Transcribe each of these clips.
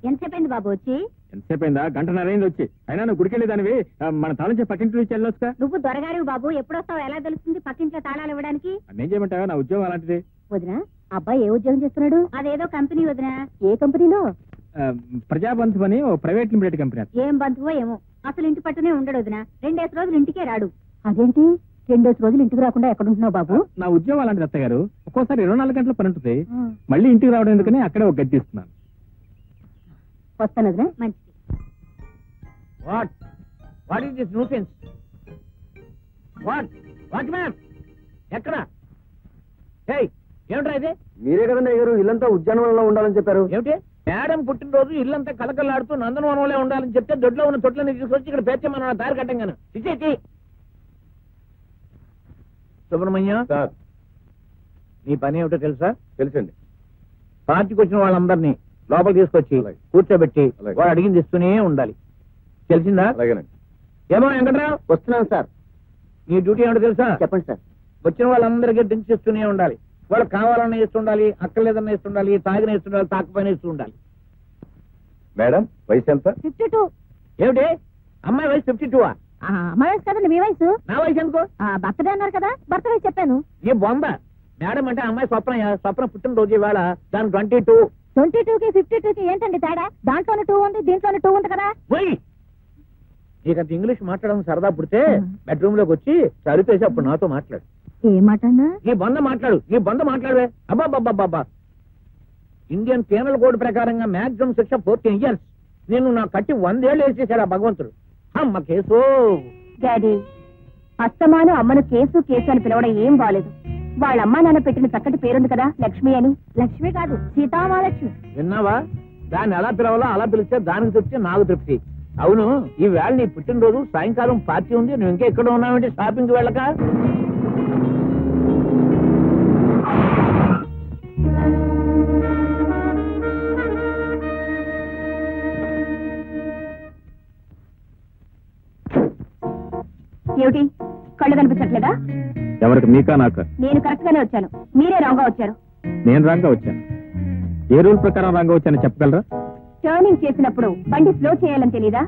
ఎంతసేపైంది బాబు వచ్చి? ఎంతసేపైందా? గంటన్నరైంది వచ్చి. అయినా నువ్వు గుడికెళ్ళేదానివి, మన తాళం పక్కింటి నుంచి వెళ్ళొచ్చుగా. నువ్వు దొరగారివి బాబు, ఎప్పుడొస్తావు ఎలా తెలుస్తుంది పక్కింట్లో తాళాలు ఇవ్వడానికి? నేను చేయమంటావా? నా ఉద్యోగం అలాంటిది. వదినా, అబ్బాయి ఏ ఉద్యోగం చేస్తున్నాడు? అదేదో కంపెనీ వదినా. ఏ కంపెనీలో? ప్రజాబంధు అని ఓ ప్రైవేట్ లిమిటెడ్ కంపెనీ. ఏం బంధువో ఏమో, అసలు ఇంటి పట్టునే ఉండడు వదినా. 2 రోజులు ఇంటికే రాడు. అదేంటి 2 రోజులు ఇంటికి రాకుండా ఎక్కడుంటున్నావు బాబు? నా ఉద్యోగం అలాంటిది అత్తయ్య గారు. ఒక్కోసారి 24 గంటల పని ఉంటుంది. మళ్ళీ ఇంటికి రావడం ఎందుకని అక్కడే ఒక గది తీస్తున్నాను. వస్తాను వదినా. మంచిది. What is this nuisance? What ma'am ఎక్కడ? ఏమిట్రా ఇది? మీరే కదండి అయ్యారు ఇల్లంతా ఉద్యానవనంలో ఉండాలని చెప్పారు. ఏమిటి మేడం పుట్టినరోజు ఇల్లంతా కలకలాడుతూ నందనవనంలో ఉండాలని చెప్తే దొడ్లో ఉన్న తొట్లని తీసుకొచ్చి ఇక్కడ పేర్చమన్న దారి కట్టంగాను. ఇచ్చేటి సుబ్రహ్మణ్యం, నీ పని ఏమిటో తెలుసా? తెలుసండి. పార్టీకి వచ్చిన వాళ్ళందరినీ లోపల తీసుకొచ్చి కూర్చోబెట్టి వాడు అడిగింది ఇస్తూనే ఉండాలి. తెలిసిందా? అలాగేనండి. ఏమో వెంకట్రావు, వస్తున్నాను సార్. నీ డ్యూటీ ఏమిటో తెలుసా? చెప్పండి సార్. వచ్చిన వాళ్ళందరికీ డ్రింక్స్ ఇస్తూనే ఉండాలి. వాళ్ళు కావాలన్నా ఇస్తుండాలి, అక్కర్లేదన్నా ఇస్తుండాలి, తాగిన ఇస్తుండాలి, తాకపోయినా ఇస్తూ ఉండాలి. మేడం వయసు ఎంత? 52. ఏమిటి అమ్మాయి వయసు 52? అమ్మాయి వయసు కదండి, మీ వయసు. నా వయసు ఎందుకు? బర్త్డే అన్నారు కదా, బర్త్ వయసు చెప్పాను. ఈ బొంద మేడం అంటే అమ్మాయి స్వప్న పుట్టినరోజు ఇవాళ. దాని 22. 22కి 52కి ఏంటండి తేడా? దాంట్లోనే 2 ఉంది, దీంట్లోనే 2 ఉంది కదా. నీకంత ఇంగ్లీష్ మాట్లాడడం సరదా పుడితే బెడ్రూమ్ లోకి వచ్చి చదివేసి అప్పుడు నాతో మాట్లాడు. ఏ మాట? ఈ బొంద మాట్లాడు, ఈ బొంద మాట్లాడవే. అబ్బాబ్బాబ్బా, ఇండియన్ పీనల్ కోడ్ ప్రకారంగా మాక్సిమం శిక్ష 14 years. నేను నా కట్టి 100 ఏళ్ళు వేసేసాడు ఆ భగవంతుడు. అమ్మ కేసు. డాడీ, అస్తమాను అమ్మను కేసు కేసు అని పిలవడం ఏం బాలేదు. వాళ్ళ అమ్మా నాన్న పెట్టిన చక్కటి పేరుంది కదా, లక్ష్మి అని. లక్ష్మి కాదు, సీతామహాలక్ష్మి. విన్నావా? దాన్ని ఎలా పిలవాలో అలా పిలిస్తే దానికి తృప్తి, నాకు తృప్తి. అవును, ఈ వేళ నీ పుట్టినరోజు, సాయంకాలం పార్టీ ఉంది, నువ్వు ఇంకా ఎక్కడ ఉన్నావంటే షాపింగ్కి వెళ్ళక? ఏమిటి కళ్ళు కనిపించట్లేదా? ఎవరికి? మీకా నాకా? నేను కరెక్ట్ గానే వచ్చాను, మీరే రాంగ్ గా వచ్చారు. నేను రాంగ్ గా వచ్చాను. ఏ రూల్ ప్రకారం రాంగ్ గా వచ్చాను చెప్పగలరా? టర్నింగ్ చేసినప్పుడు బండి స్లో చేయాలని తెలీదా?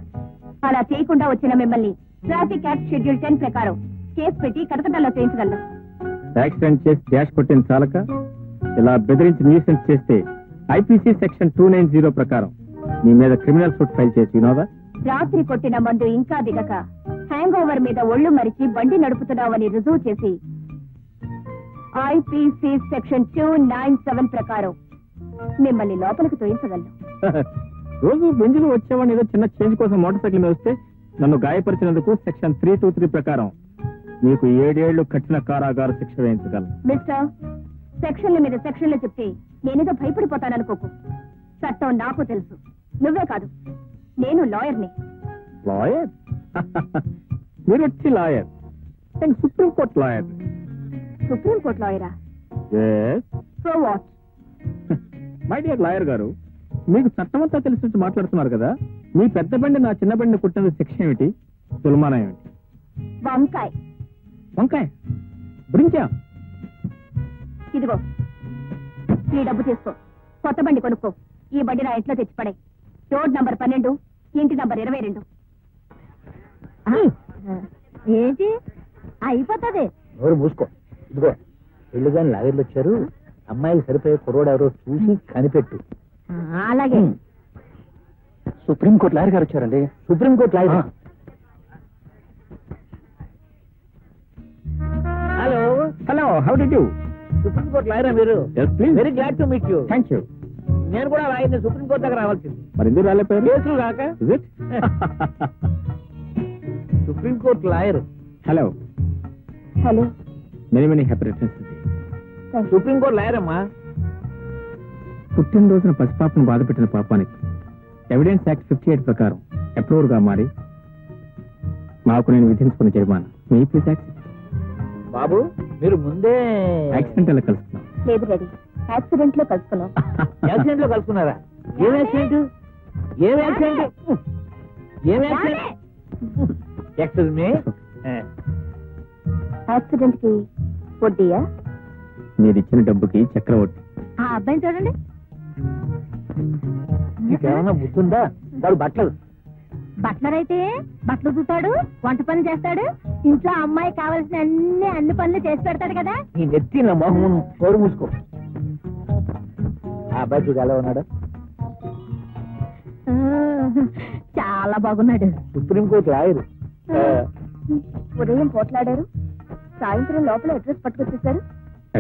అలా చేయకుండా వచ్చిన మిమ్మల్ని ట్రాఫిక్ యాక్ట్ షెడ్యూల్ 10 ప్రకారం కేసు పెట్టి కటకటాల్లో చేయించగలను. యాక్సిడెంట్ చేసి డాష్ కొట్టిన చాలక ఇలా బెదిరించి న్యూసెన్స్ చేస్తే ఐపీసీ సెక్షన్ 290 ప్రకారం మీ మీద క్రిమినల్ సూట్ ఫైల్ చేసి వినోదా? రాత్రి కొట్టిన మందు ఇంకా దిగక హ్యాంగ్ ఓవర్ మీద ఒళ్ళు మరిచి బండి నడుపుతున్నావని రుజువు చేసి ఐపీసీ సెక్షన్ 297 ప్రకారం మిమ్మల్ని లోపలికి తోయించగలను. రోజు బెంజులు వచ్చేవాడిని ఏదో చిన్న చేంజ్ కోసం మోటార్ సైకిల్ మీద వస్తే నన్ను గాయపరిచినందుకు సెక్షన్ 323 ప్రకారం మీకు 7 ఏళ్లు కఠిన కారాగార శిక్ష వేయించగలను. మిస్టర్, సెక్షన్ల మీద సెక్షన్లు చెప్తే నేనేదో భయపడిపోతాననుకోకు. చట్టం నాకు తెలుసు, నువ్వే కాదు, నేను లాయర్ని. లాయర్? మీరు వచ్చి లాయర్? నేను సుప్రీంకోర్టు లాయర్. సుప్రీంకోర్టు లాయరా? So what? My dear lawyer గారు, మీకు చట్టమంతా తెలిసి మాట్లాడుతున్నారు కదా. మీ పెద్ద బండి నా చిన్న బండిని కుట్టిన శిక్ష ఏమిటి? తులమానం ఏమిటి? వంకాయ. వంకాయ? బ్రింకా? ఇదిగో ఈ డబ్బు తీసుకో, కొత్త బండి కొనుక్కో. ఈ బండి నా ఇంట్లో తెచ్చిపడే. రోడ్ నంబర్ 12, ఇంటి నంబర్ 22. ఏంటి అయిపోతుంది? నోరు మూసుకో. ఇదిగో పెళ్లి గాని లాగర్లు వచ్చారు, అమ్మాయిలు సరిపోయే కుర్రోడు ఎవరో చూసి కనిపెట్టు. అలాగే. సుప్రీంకోర్టు లాయర్ గారు వచ్చారండి. Supreme court lawyer? Hello hello, how do you? Supreme court లాయరా మీరు? Very glad to meet you. Thank you. నేను కూడా లాయర్ని, సుప్రీంకోర్టు దగ్గర రావాల్సింది. మరి ఎందుకు రాలేపోయారు? కేసులు కాక. Supreme court lawyer. Hello hello, many many happy returns. Supreme court lawyer అమ్మా. పుట్టినరోజున పసిపాపను బాధ పెట్టిన పాపానికి ఎవిడెన్స్ యాక్ట్ 58 ప్రకారం అప్రూవర్ గా మారి మాకు నేను విధించుకున్న జరిమానా మీ ప్లీజ్ యాక్ట్. బాబు మీరు ముందే యాక్సిడెంట్ అలా కలుస్తున్నాం. లేదు రెడీ, యాక్సిడెంట్ లో కలుసుకున్నాం. యాక్సిడెంట్ లో కలుసుకున్నారా? ఏం యాక్సిడెంట్? ఏం యాక్సిడెంట్? ఏం యాక్సిడెంట్? Excuse me. యాక్సిడెంట్ కి వడ్డీయా? మీరు ఇచ్చిన డబ్బుకి చక్రవడ్డీ. ఆ అబ్బాయిని చూడండి. నీకేమన్నా బుద్ధుందా? వాడు బట్టలు బట్లర్ బట్టలు చూతాడు, వంట పనులు చేస్తాడు, ఇంట్లో అమ్మాయి కావాల్సిన అన్ని పనులు చేసి పెడతాడు కదా. నీ నెత్తి నా మొహం కోరు మూసుకో. ఆ అబ్బాయి చూడు ఎలా ఉన్నాడు? చాలా బాగున్నాడు. Supreme court lawyer. ఉదయం పోట్లాడారు, సాయంత్రం లోపల అడ్రస్ పట్టుకొచ్చేసారు.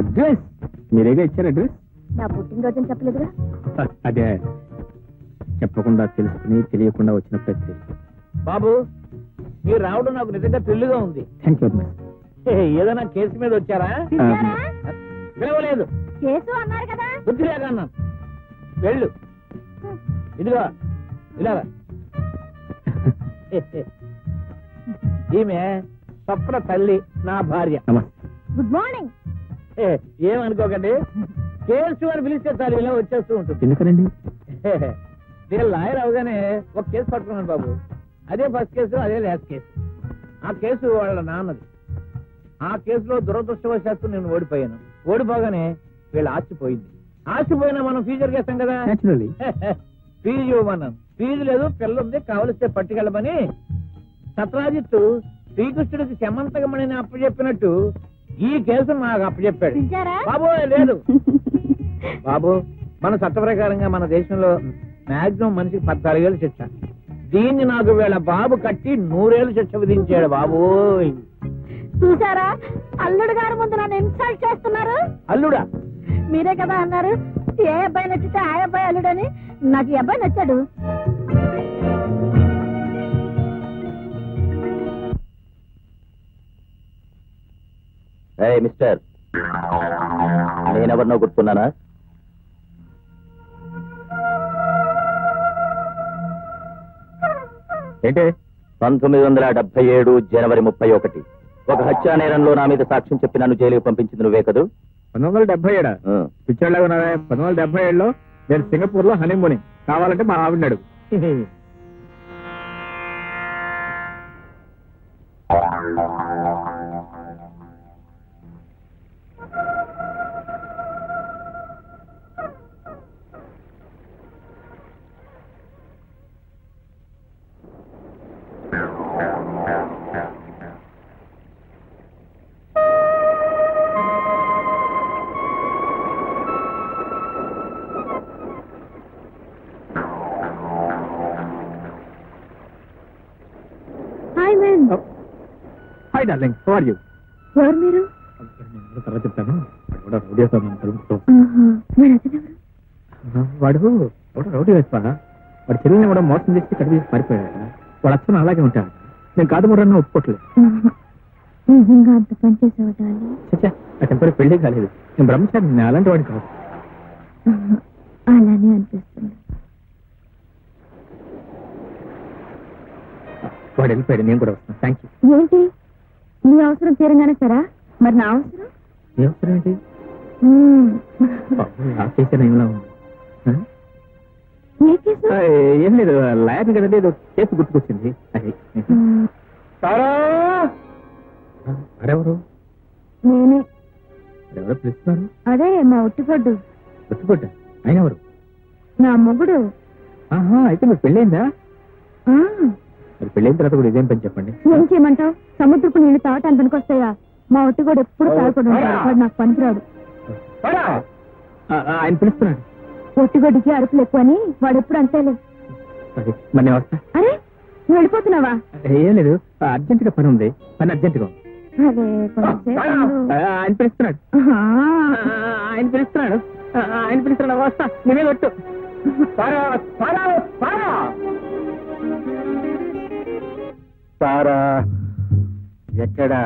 అడ్రస్ మీరేగా ఇచ్చారు అడ్రస్? నా పుట్టినరోజు చెప్పలేదురా? అదే చెప్పకుండా తెలుసుకుని తెలియకుండా వచ్చిన ప్రతి. బాబు మీరు రావడం నాకు నిజంగా థ్రిల్గా ఉంది. Thank you. ఏదైనా కేసు మీద వచ్చారా? పిలవలేదు. కేసు అన్నారు కదా. బుద్ధి లేక అన్నాను. వెళ్ళు. ఇదిగో ఇలాగా. ఈమె స్వప్న తల్లి, నా భార్య. Good morning. ఏమనుకోకండి, కేసు అని పిలిస్తే చాలు ఇలా వచ్చేస్తూ ఉంటుంది. ఎందుకనండి? నేను లాయర్ అవగానే ఒక కేసు పట్టుకున్నాను బాబు. అదే ఫస్ట్ కేసు, అదే లాస్ట్ కేసు. ఆ కేసు వాళ్ళ నాన్నది. ఆ కేసులో దురదృష్టవశాత్తు నేను ఓడిపోయాను. ఓడిపోగానే వీళ్ళ ఆస్తిపోయింది. ఆస్తిపోయినా మనం ఫీజు చేస్తాం కదా. ఫీజు ఇవ్వమన్నాను. ఫీజు లేదు, పిల్లుంది, కావలిస్తే పట్టుకెళ్ళమని సత్రాజిత్తు శ్రీకృష్ణుడికి శమంతకమణిని అప్పచెప్పినట్టు ఈ కేసు నాకు అప్పచెప్పాడు. బాబు లేదు బాబు, మన చట్ట ప్రకారంగా మన దేశంలో మాక్సిమం మనిషికి 14 ఏళ్ళు శిక్ష. దీన్ని నాకు వీళ్ళ బాబు కట్టి 100 ఏళ్ళు శిక్ష విధించాడు. బాబు చూసారా, అల్లుడు గారు ముందు నన్ను ఇన్సల్ట్ చేస్తున్నారు. అల్లుడా? మీరే కదా అన్నారు ఏ అబ్బాయి నచ్చితే ఆ అబ్బాయి అల్లుడని. నాకు ఈ అబ్బాయి నచ్చాడు. మిస్టర్, నేనెవరినో గుర్తున్నానా? ఏంటి? 1977 జనవరి 31 ఒక హత్యా నేరంలో నా మీద సాక్ష్యం చెప్పి నన్ను జైలుకి పంపించింది నువ్వే కదూ? 1977 పిచ్చోళ్ళగా ఉన్నావే. 1977లో నేను సింగపూర్ లో హనీమూనింగ్. కావాలంటే మా ఆవిడన్నాడు. Hi darling, how are you? ఎవరు మీరు? తర్వాత చెప్తాను. వాడు రౌడీ వేస్తా. వాడు చెల్లెల్ని కూడా మోసం చేసి కడిగి పారిపోయాడు. వాడు అచ్చన అలాగే ఉంటాడు. నేను కాదు కూడా ఒప్పుకోవట్లేదు. నిజంగా అంత పని చేసేవాళ్ళు? చచ్చా, అతనిపై పెళ్లి కాలేదు. నేను బ్రహ్మచారి, నేను అలాంటి వాడిని కాదు. అలానే అనిపిస్తుంది. వాడు వెళ్ళిపోయాడు, నేను కూడా వస్తాను. Thank you. ఏంటి నీ అవసరం తీరంగానే సరా? మరి నా అవసరం? నీ అవసరం ఏంటి? ఆ కేసు ఏమిలా ఉంది? ఏం లేదు, లాయర్ కదండి, ఏదో కేసు గుర్తుకొచ్చింది. మరెవరు? నేనే. ఎవరో పిలుస్తున్నారు? అదే మా ఒట్టిపడ్డు. ఒట్టిపడ్డా? ఆయన ఎవరు? నా మొగుడు. ఆహా, అయితే మీరు పెళ్ళైందా? మరి పెళ్ళైన తర్వాత కూడా ఇదేం పని చెప్పండి. ఏం చేయమంటావు? సముద్రపు నీళ్లు తాగటానికి పనికొస్తాయా? మా ఒట్టిగోడు ఎప్పుడు తాగకుండా ఉంటాడు. వాడు నాకు పనికిరాడు. ఆయన పిలుస్తున్నాడు. ఒట్టిగొడ్డికి అరుపులు ఎక్కువ అని వాడు ఎప్పుడు అంతేలే. మరి నేను వస్తా. అరే, నువ్వు వెళ్ళిపోతున్నావా? ఏం లేదు, అర్జెంట్ గా పని ఉంది. పని అర్జెంట్ గా. అదే ఆయన పిలుస్తున్నాడు. ఆయన పిలుస్తున్నాడు. ఆయన పిలుస్తున్నాడు. వస్తా, నేనే కొట్టు. సారా ఎక్కడా?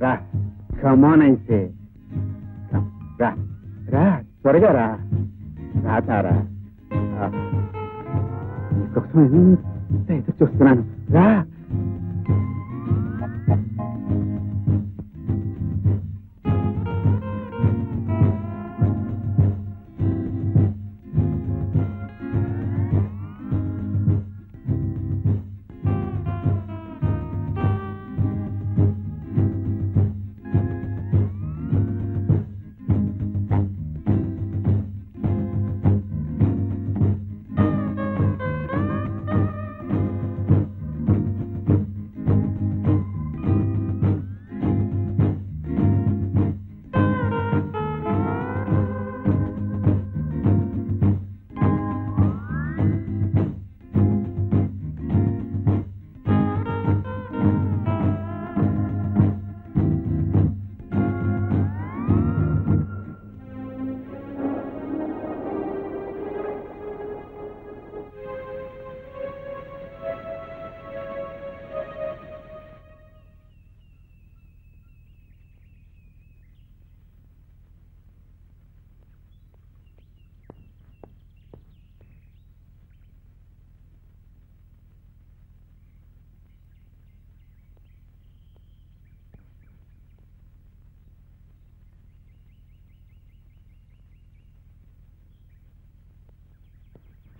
రా, కమాన్ అయితే రా రా, త్వరగా రా. రా తారా, నీకోసం ఎంత ఎదురు చూస్తున్నాను. రా.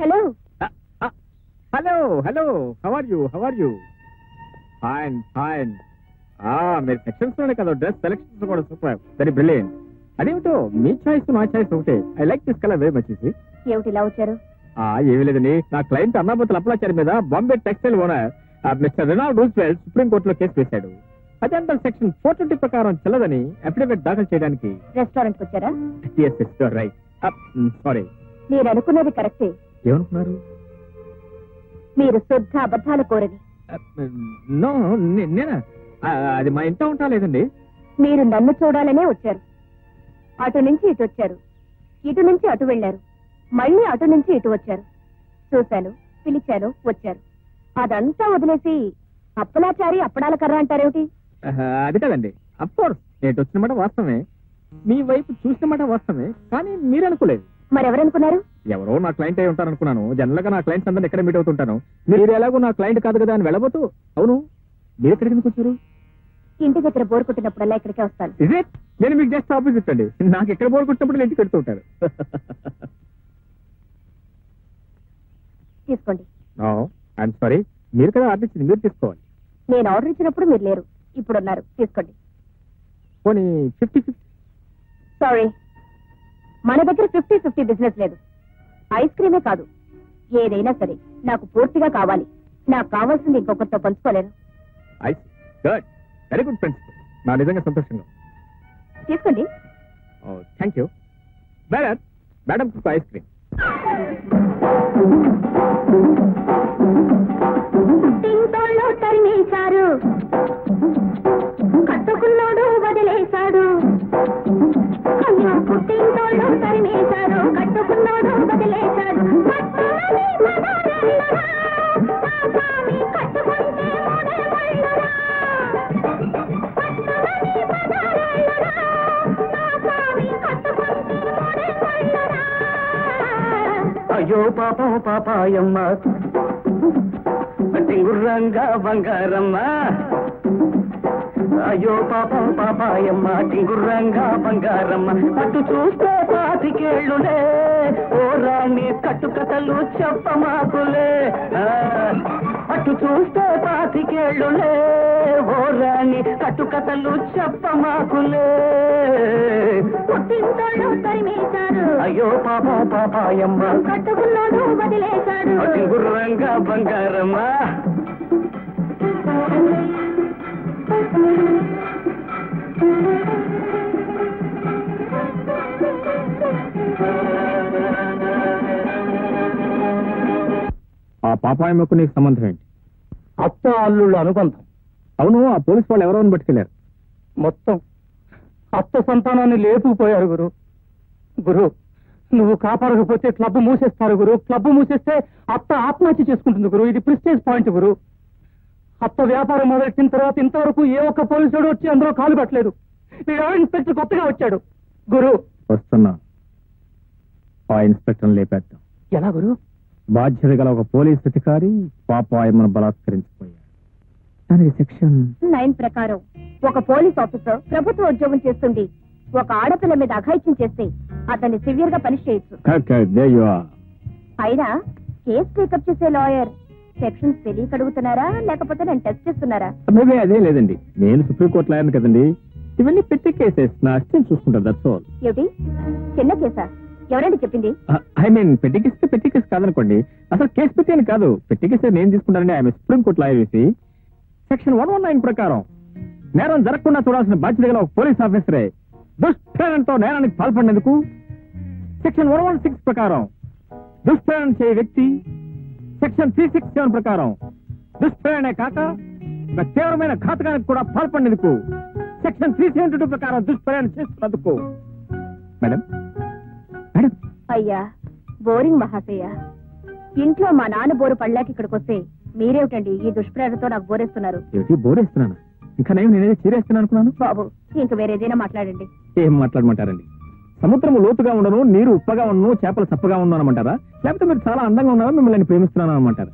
Hello hello hello how are you fine fine మీరు సెక్షన్స్ లోనే కదా డ్రెస్ సెలెక్షన్స్ కూడా సూపర్ వెరీ బ్రిలియంట్. అదేమిటో మీ చాయిస్ నా చాయిస్ ఒకటే. I like this colour very much. ఏమిటి ఇలా వచ్చారు? ఏమీ లేదండి, నా క్లయింట్ అన్నాపతుల అప్లాచారి మీద Bombay textile owner mister Reynold Roosevelt supreme కోర్టులో కేసు వేశాడు. అజెండల్ సెక్షన్ 420 ప్రకారం చెల్లదని అఫిడవిట్ దాఖలు చేయడానికి రెస్టారెంట్ వచ్చారా? రైట్. సారీ. మీరు అనుకున్నది కరెక్టే. ఏమనుకున్నారు? మీరు శుద్ధ అబద్ధాల కోరని. నో నేనా? అది మా ఇంట ఉంటా లేదండి. మీరు నన్ను చూడాలనే వచ్చారు. అటు నుంచి ఇటు వచ్చారు, ఇటు నుంచి అటు వెళ్లారు, మళ్ళీ అటు నుంచి ఇటు వచ్చారు. చూశాను, పిలిచాను, వచ్చారు. అదంతా వదిలేసి అప్పలాచారి అప్పడాల కర్ర అంటారేమిటి? అది కదండి. అఫ్కోర్స్ నేను వచ్చిన మాట వాస్తవమే, మీ వైపు చూసిన మాట వాస్తవమే, కానీ మీరు అనుకోలేదు. మరెవరనుకున్నారు? ఎవరో నా క్లయింట్ అయి ఉంటారనుకున్నాను. జనరల్ గా నా క్లయింట్స్ అందరినీ ఎక్కడ మీట్ అవుతుంటాను. మీరు ఎలాగో నా క్లయింట్ కాదు కదా అని వెళ్ళబోతూ, అవును మీరు ఎక్కడికి ఎందుకు వచ్చారు? ఇంటి దగ్గర బోర్ కొట్టినప్పుడల్లా ఇక్కడికే వస్తాను. ఇదే నేను మీకు జస్ట్ ఆపోజిట్ అండి. నాకు ఎక్కడ బోర్ కొట్టినప్పుడు ఇంటికి వెళ్తూ ఉంటారు. తీసుకోండి. ఐఎమ్ సారీ, మీరు కదా ఆర్డర్ ఇచ్చింది, మీరు తీసుకోవాలి. నేను ఆర్డర్ ఇచ్చినప్పుడు మీరు లేరు, ఇప్పుడు ఉన్నారు, తీసుకోండి. పోనీ 50-50. సారీ, మన దగ్గర 50-50 బిజినెస్ లేదు. ఐస్ క్రీమే కాదు, ఏదైనా సరే నాకు పూర్తిగా కావాలి. నాకు కావాల్సింది ఇంకొకరితో పంచుకోలేను. Good, very good principal. నా నిజంగా సంతోషంగా. తీసుకోండి. Thank you. Madam ice cream. తరిమేశారు, కట్టుకున్నాడు వదిలేశాడు. పుట్టింటోళ్ళు తరిమేశారు, కట్టుకున్నాడు వదిలేశాడు. అయ్యో పాపం పాపాయమ్మ టింగుర్రంగా బంగారమ్మ. అయ్యో పాపం పాపాయమ్మ టింగుర్రంగా బంగారమ్మ. అటు చూస్తే 25 ఓ రాణి కట్టుకథలు చెప్పమాకులే. అటు చూస్తే 25 ఓ రాణి కట్టుకథలు చెప్పమాకులే. పుట్టింటోళ్ళు తరిమేశారు, అయ్యో పాపం పాపాయమ్మ కట్టుకున్నాడు వదిలేశాడు. టింగుర్రంగా బంగారమ్మ. ఆ పాపాయమ్మకు నీకు సంబంధం ఏంటి? అత్త అల్లుళ్ళ అనుబంధం. అవును, ఆ పోలీసు వాళ్ళు ఎవరెవరిని పట్టుకెళ్లారు? మొత్తం అత్త సంతానాన్ని లేపుకుపోయారు గురు. గురు, నువ్వు కాపాడకపోతే క్లబ్ మూసేస్తారు గురు. క్లబ్ మూసేస్తే అత్త ఆత్మహత్య చేసుకుంటుంది గురు. ఇది ప్రిస్టేజ్ పాయింట్ గురు. అత్త వ్యాపారం మొదలెట్టిన తర్వాత ఇంతవరకు ఏ ఒక్క పోలీసుడు వచ్చి అందులో కాలు పెట్టలేదు. ఇన్స్పెక్టర్ కొత్తగా వచ్చాడు గురు. వస్తున్నా, ఆ ఇన్స్పెక్టర్ లేపేద్దాం. ఎలా గురు? బాధ్యత గల ఒక పోలీస్ అధికారి పాపాయమ్మను బలాత్కరించిపోయాడు. దానికి సెక్షన్ 9 ప్రకారం ఒక పోలీస్ ఆఫీసర్ ప్రభుత్వ ఉద్యోగం చేస్తుంది ఒక ఆడపిల్ల మీద అఘాయిత్యం చేస్తే అతన్ని సివియర్ గా పనిష్ చేయొచ్చు. అయినా కేసు టేకప్ చేసే లాయర్ సెక్షన్స్ తెలియక అడుగుతున్నారా, లేకపోతే నేను టెస్ట్ చేస్తున్నారా? అదే లేదండి, నేను సుప్రీంకోర్టు లాయర్ని కదండి. ఇవన్నీ పెట్టి కేసెస్ నా అసిస్టెంట్ చూసుకుంటారు. That's all. ఏమిటి చిన్న కేసా? ఎవరండి చెప్పింది? ఐ మీన్ పెట్టి కేసు కాదనుకోండి. అసలు కేసు పెట్టాను కాదు, పెట్టి కేసు నేను తీసుకుంటానండి. ఆమె సుప్రీంకోర్టు లాయర్ వేసి సెక్షన్ 119 ప్రకారం నేరం జరగకుండా చూడాల్సిన బాధ్యత గల ఒక పోలీస్ ఆఫీసరే దుష్ప్రేరణతో నేరానికి పాల్పడినందుకు సెక్షన్ 116 ప్రకారం దుష్ప్రేరణ చేయ వ్యక్తి, సెక్షన్ 367 ప్రకారం దుష్ప్రేరణే కాక ఒక తీవ్రమైన ఘాతకానికి కూడా పాల్పడినందుకు సెక్షన్ 372 ప్రకారం దుష్ప్రేరణ చేస్తున్నందుకు. Madam madam. అయ్యా బోరింగ్ మహాశయ, ఇంట్లో మా నాన్న బోరు పళ్ళాకి ఇక్కడికి వస్తే మీరేమిటండి ఈ దుష్ప్రేరణతో నాకు బోరేస్తున్నారు? బోరేస్తున్నాను? ఇంకా నేనేదో చీరేస్తున్నాను అనుకున్నాను. బాబు, ఇంక వేరేదైనా మాట్లాడండి. ఏం మాట్లాడమంటారండి? సముద్రము లోతుగా ఉండను, నీరు ఉప్పగా ఉండను, చేపలు చప్పగా ఉండను అనమంటారా? లేకపోతే మీరు చాలా అందంగా ఉన్నారో మిమ్మల్ని ప్రేమిస్తున్నాను అనమంటారా?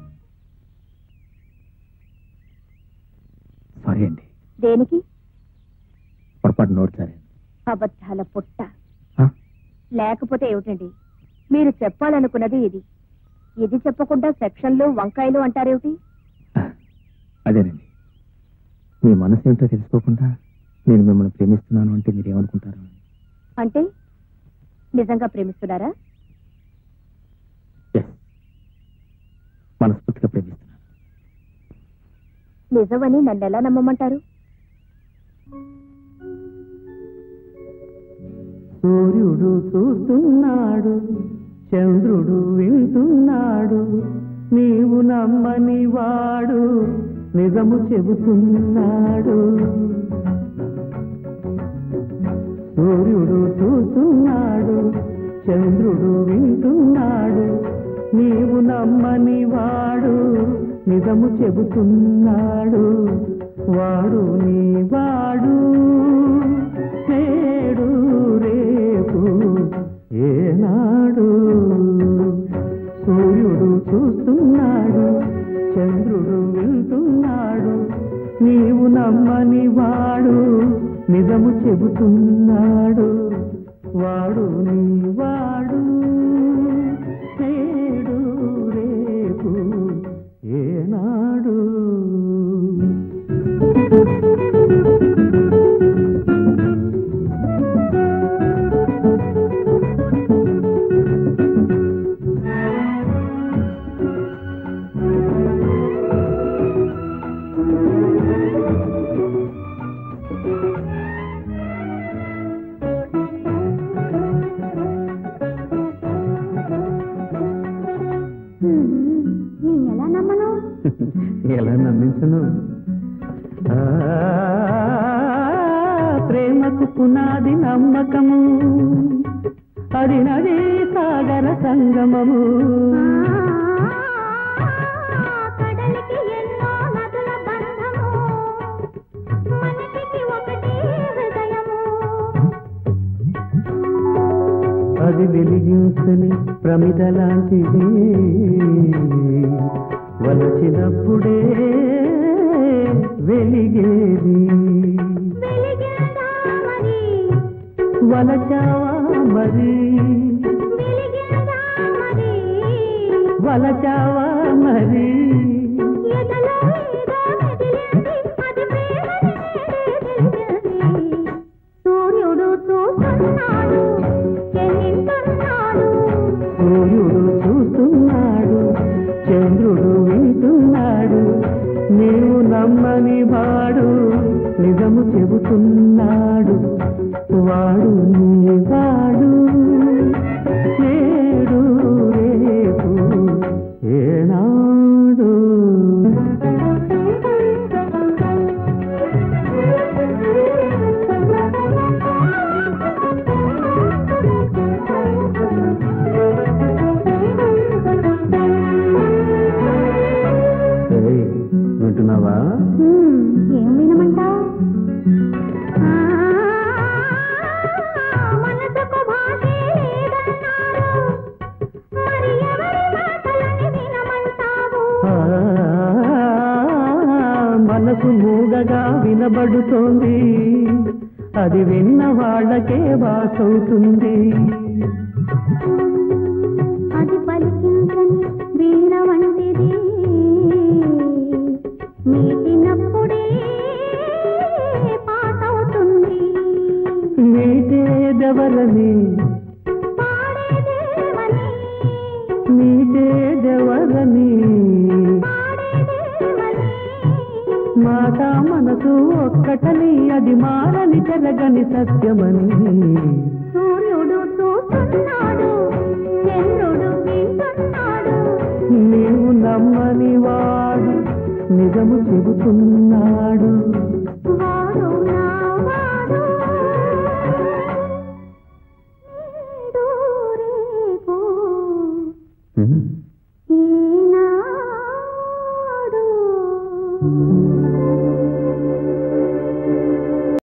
సారీ అండి. దేనికి? పొరపాటు నోరు సరే. అబద్ధాల పుట్ట. లేకపోతే ఏమిటండి, మీరు చెప్పాలనుకున్నది ఇది. ఇది చెప్పకుండా సెక్షన్లు వంకాయలు అంటారేమిటి? అదేనండి, మీ మనసు ఏమిటో తెలుసుకోకుండా నేను మిమ్మల్ని ప్రేమిస్తున్నాను అంటే మీరేమనుకుంటారు? అంటే నిజంగా ప్రేమిస్తున్నారా? మనస్ఫూర్తిగా ప్రేమిస్తున్నాను. నిజమని నన్ను ఎలా నమ్మమంటారు? సూర్యుడు చూస్తున్నాడు, చంద్రుడు వింటున్నాడు, నీవు నమ్మని వాడు నిజము చెబుతున్నాడు. సూర్యుడు చూస్తున్నాడు, చంద్రుడు వింటున్నాడు, నీవు నమ్మని వాడు నిజము చెబుతున్నాడు. వాడు నీ వాడు, నేడు రేపు ఏనాడు. సూర్యుడు చూస్తున్నాడు, చంద్రుడు వింటున్నాడు, నీవు నమ్మని వాడు నిజము చెబుతున్నాడు. వాడు నీ వాడు, నేడు రేపు ఏనాడు. ఎలా నమ్మను? ఎలా నమ్మించను? ప్రేమకు పునాది నమ్మకము, అది నది సాగర సంగమము. కడలికి ఎన్నో నదుల బంధము, మనిషికి ఒకటే హృదయము. అది వెలిగించని ప్రమిద లాంటిది, వలచినప్పుడే వెలిగేది. వలచావా మరి, వలచావా మరి. సూర్యుడు చూస్తున్నాడు, సూర్యుడు చూస్తున్నాడు, చంద్రుడు వింటున్నాడు, నీవు నమ్మని వాడు నిజము చెబుతున్నాడు. వాడు నీ వాడు, నేడు రేపు ఏనాడు. వింటున్నావా? ఏం వినమంటావు? మనసుకు భాషే లేదన్నారు, మరి ఎవరి మాటలని వినమంటావు? మనసు మూగగా వినబడుతోంది, అది విన్న వాళ్ళకే వాసవుతుంది. అది పలికించని వీణ వంటిది, మీటినప్పుడే పాటవుతుంది. మీటేదెవరని, పాడేదేవని, మీటేదెవరని, పాడేదేవని. మాట మనసు ఒక్కటని, అది మారని జరగని సత్యమని. సూర్యుడు చూస్తున్నాడు, చంద్రుడు వింటున్నాడు, నీవు నమ్మని వాడు నిజము చెబుతున్నాడు.